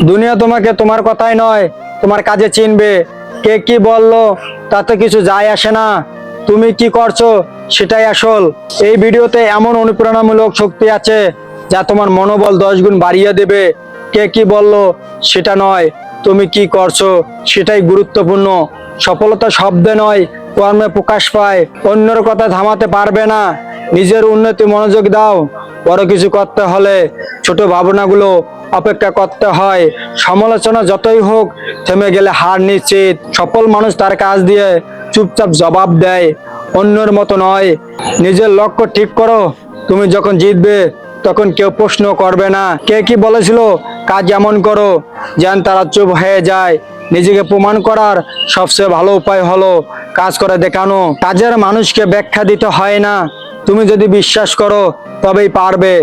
দুনিয়া তোমাকে তোমার কথাই নয় তোমার কাজে চিনবে। কে কি বললো তাতে কিছু যায় আসে না, তুমি কি করছো সেটাই আসল। এই ভিডিওতে এমন অনুপ্রেরণামূলক শক্তি আছে যা তোমার মনোবল 10 গুণ বাড়িয়ে দেবে। কে কি বললো সেটা নয়, তুমি কি করছো সেটাই গুরুত্বপূর্ণ। সফলতা শব্দে নয় কর্মে প্রকাশ পায়। অন্যের কথা থামাতে পারবে না, নিজের উন্নতি মনোযোগ দাও। বড় কিছু করতে হলে ছোট ভাবনাগুলো অপেক্ষা করতে হয়। সমালোচনা যতই হোক থেমে গেলে হার নিশ্চিত। সফল মানুষ তার কাজ দিয়ে চুপচাপ জবাব দেয়, অন্যের মতো নয়। নিজের লক্ষ্য ঠিক করো, তুমি যখন জিতবে তখন কেউ প্রশ্ন করবে না। কে কি বলেছিল কাজ এমন করো যেন তারা চুপ হয়ে যায়। নিজেকে প্রমাণ করার সবচেয়ে ভালো উপায় হলো কাজ করে দেখানো। কাজের মানুষকে ব্যাখ্যা দিতে হয় না, তুমি যদি বিশ্বাস করো তবেই পারবে।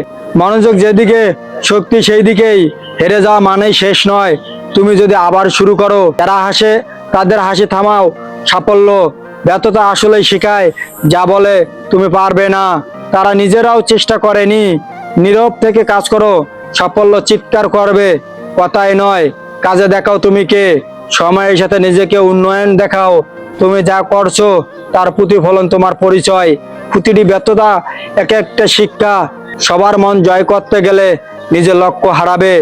মনোযোগ যেদিকে শক্তি সেই দিকেই। হেরে যাওয়া মানেই শেষ নয়, তুমি যদি আবার শুরু করো। যারা হাসে তাদের হাসি থামাও। সাফল্য ব্যর্থতা আসলেই শেখায় যা বলে তুমি পারবে না তারা নিজেরাও চেষ্টা করেনি। নীরব থেকে কাজ করো, সাফল্য চিৎকার করবে, কথায় নয় কাজে দেখাও তুমি কে। সময়ের সাথে নিজেকে উন্নয়ন দেখাও, তুমি যা করছো তার প্রতিফলন তোমার পরিচয়। প্রতিটি ব্যর্থতা এক একটা শিক্ষা। সবার মন জয় করতে গেলে নিজের লক্ষ্য হারাবে।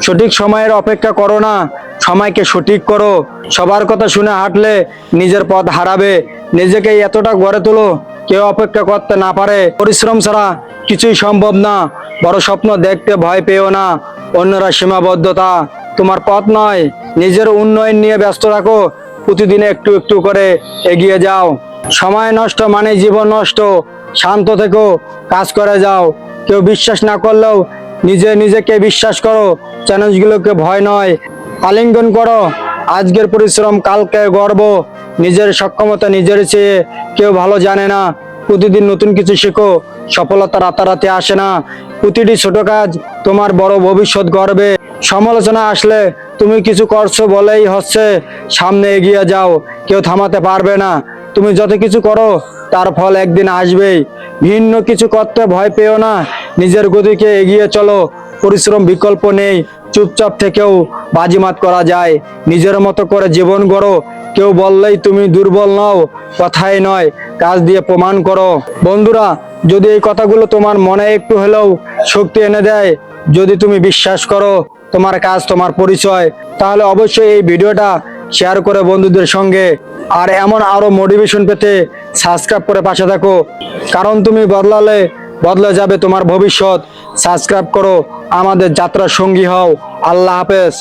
সঠিক সময়ের অপেক্ষা করো না, সময়কে সঠিক করো। সবার কথা শুনে হাঁটলে নিজের পথ হারাবে। নিজেকে এতটা গড়ে তোলো কেউ অপেক্ষা করতে না পারে। পরিশ্রম ছাড়া কিছুই সম্ভব না। বড় স্বপ্ন দেখতে ভয় পেও না, অন্যরা সীমাবদ্ধতা তোমার পথ নয়। নিজের উন্নয়ন নিয়ে ব্যস্ত রাখো, প্রতিদিনে একটু একটু করে এগিয়ে যাও। সময় নষ্ট মানে জীবন নষ্ট। শান্ত থেকো, কাজ করে যাও। কেউ বিশ্বাস না করলেও নিজেকে বিশ্বাস করো। চ্যালেঞ্জগুলোকে ভয় নয় আলিঙ্গন করো। আজকের পরিশ্রম কালকে গর্ব। নিজের সক্ষমতা নিজের চেয়ে কেউ ভালো জানে না। প্রতিদিন নতুন কিছু শেখো, সফলতা রাতারাতি আসে না। প্রতিটি ছোট কাজ তোমার বড় ভবিষ্যৎ গড়বে। সমালোচনা আসলে তুমি কিছু করছো বলেই হচ্ছে, সামনে এগিয়ে যাও, কেউ থামাতে পারবে না। তুমি যত কিছু করো তার ফল একদিন আসবেই। ভিন্ন কিছু করতে ভয় পেও না, নিজের গতিকে এগিয়ে চলো। পরিশ্রম বিকল্প নেই, চুপচাপ থেকেও বাজিমাত করা যায়। নিজের মতো করে জীবন গড়ো, কেউ বললেই তুমি দুর্বল নও, কথাই নয় কাজ দিয়ে প্রমাণ করো। বন্ধুরা, যদি এই কথাগুলো তোমার মনে একটু হলেও শক্তি এনে দেয়, যদি তুমি বিশ্বাস করো তোমার কাজ তোমার পরিচয়, তাহলে অবশ্যই এই ভিডিওটা শেয়ার করে বন্ধুদের সঙ্গে। আর এমন আরো মোটিভেশন পেতে সাবস্ক্রাইব করে পাশে থাকো, কারণ তুমি বদলালে বদলে যাবে তোমার ভবিষ্যৎ। সাবস্ক্রাইব করো, আমাদের যাত্রার সঙ্গী হও। আল্লাহ হাফেজ।